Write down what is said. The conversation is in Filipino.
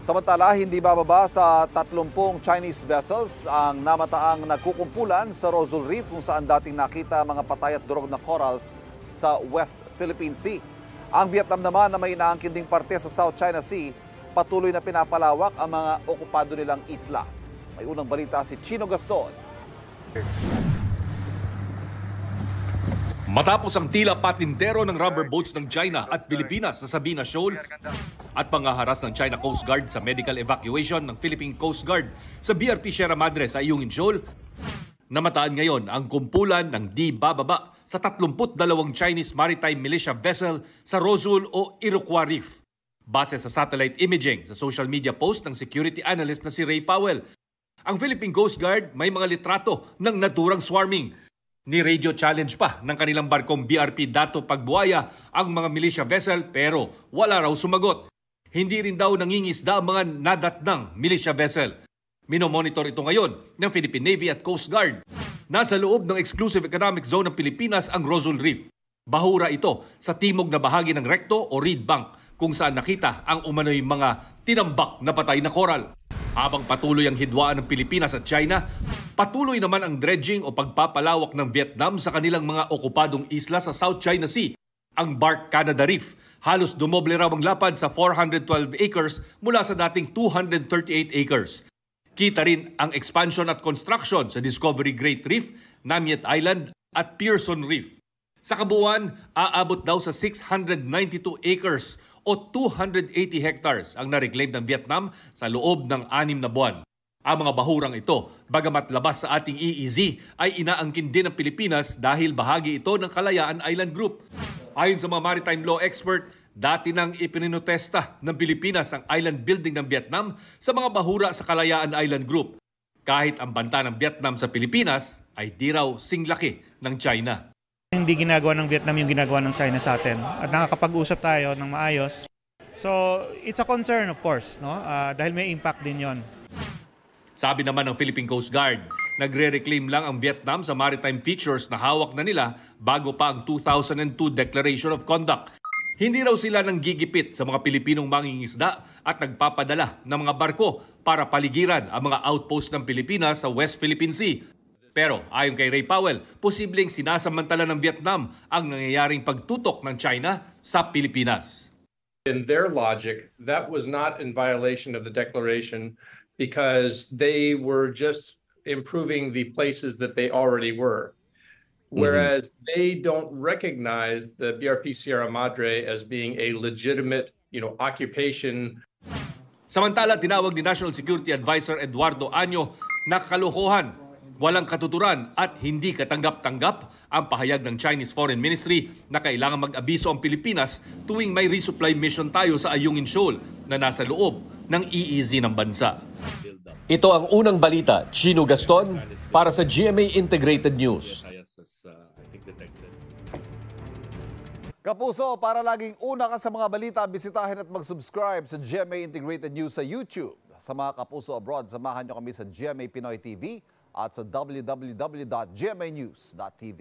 Samantala, hindi bababa sa 30 Chinese vessels ang namataang nagkukumpulan sa Rosal Reef kung saan dating nakita mga patay at durog na corals sa West Philippine Sea. Ang Vietnam naman na may inaangkin ding parte sa South China Sea, patuloy na pinapalawak ang mga okupado nilang isla. May unang balita si Chino Gaston. Matapos ang tila patintero ng rubber boats ng China at Pilipinas sa Sabina Shoal at pangaharas ng China Coast Guard sa medical evacuation ng Philippine Coast Guard sa BRP Sierra Madre sa Ayungin Shoal, namataan ngayon ang kumpulan ng di bababa sa 32 Chinese maritime militia vessel sa Rosal o Iroquois Reef. Base sa satellite imaging sa social media post ng security analyst na si Ray Powell, ang Philippine Coast Guard may mga litrato ng naturang swarming. Ni-radio challenge pa ng kanilang barkong BRP Dato Pagbuaya ang mga militia vessel pero wala raw sumagot. Hindi rin daw nangingisda ang mga nadatnang militia vessel. Minomonitor ito ngayon ng Philippine Navy at Coast Guard. Nasa loob ng Exclusive Economic Zone ng Pilipinas ang Rosal Reef. Bahura ito sa timog na bahagi ng Recto o Reed Bank kung saan nakita ang umano'y mga tinambak na patay na coral. Habang patuloy ang hidwaan ng Pilipinas at China, patuloy naman ang dredging o pagpapalawak ng Vietnam sa kanilang mga okupadong isla sa South China Sea. Ang Bark Canada Reef, halos dumoble raw ang lapad sa 412 acres mula sa dating 238 acres. Kita rin ang expansion at construction sa Discovery Great Reef, Namiet Island at Pearson Reef. Sa kabuuan, aabot daw sa 692 acres o 280 hectares ang na-reclaim ng Vietnam sa loob ng 6 na buwan. Ang mga bahurang ito, bagamat labas sa ating EEZ, ay inaangkin din ng Pilipinas dahil bahagi ito ng Kalayaan Island Group. Ayon sa mga maritime law expert, dati nang ipinotesta ng Pilipinas ang island building ng Vietnam sa mga bahura sa Kalayaan Island Group. Kahit ang banta ng Vietnam sa Pilipinas ay di raw singlaki ng China. Hindi ginagawa ng Vietnam yung ginagawa ng China sa atin at nakakapag-usap tayo ng maayos. So, it's a concern of course, no? Dahil may impact din yon. Sabi naman ng Philippine Coast Guard, nagre-reclaim lang ang Vietnam sa maritime features na hawak na nila bago pa ang 2002 Declaration of Conduct. Hindi raw sila nang gigipit sa mga Pilipinong mangingisda at nagpapadala ng mga barko para paligiran ang mga outpost ng Pilipinas sa West Philippine Sea. Pero ayon kay Ray Powell, posibleng sinasamantala ng Vietnam ang nangyayaring pagtutok ng China sa Pilipinas. In their logic, that was not in violation of the declaration because they were just improving the places that they already were. Whereas they don't recognize the BRP Sierra Madre as being a legitimate, occupation. Samantala, tinawag ni National Security Advisor Eduardo Año na kalokohan, walang katuturan at hindi katanggap-tanggap ang pahayag ng Chinese Foreign Ministry na kailangan mag-abiso ang Pilipinas tuwing may resupply mission tayo sa Ayungin Shoal na nasa loob ng EEZ ng bansa. Ito ang unang balita, Chino Gaston, para sa GMA Integrated News. Kapuso, para laging una ka sa mga balita, bisitahin at mag-subscribe sa GMA Integrated News sa YouTube. Sa mga kapuso abroad, samahan nyo kami sa GMA Pinoy TV at sa www.gmanews.tv.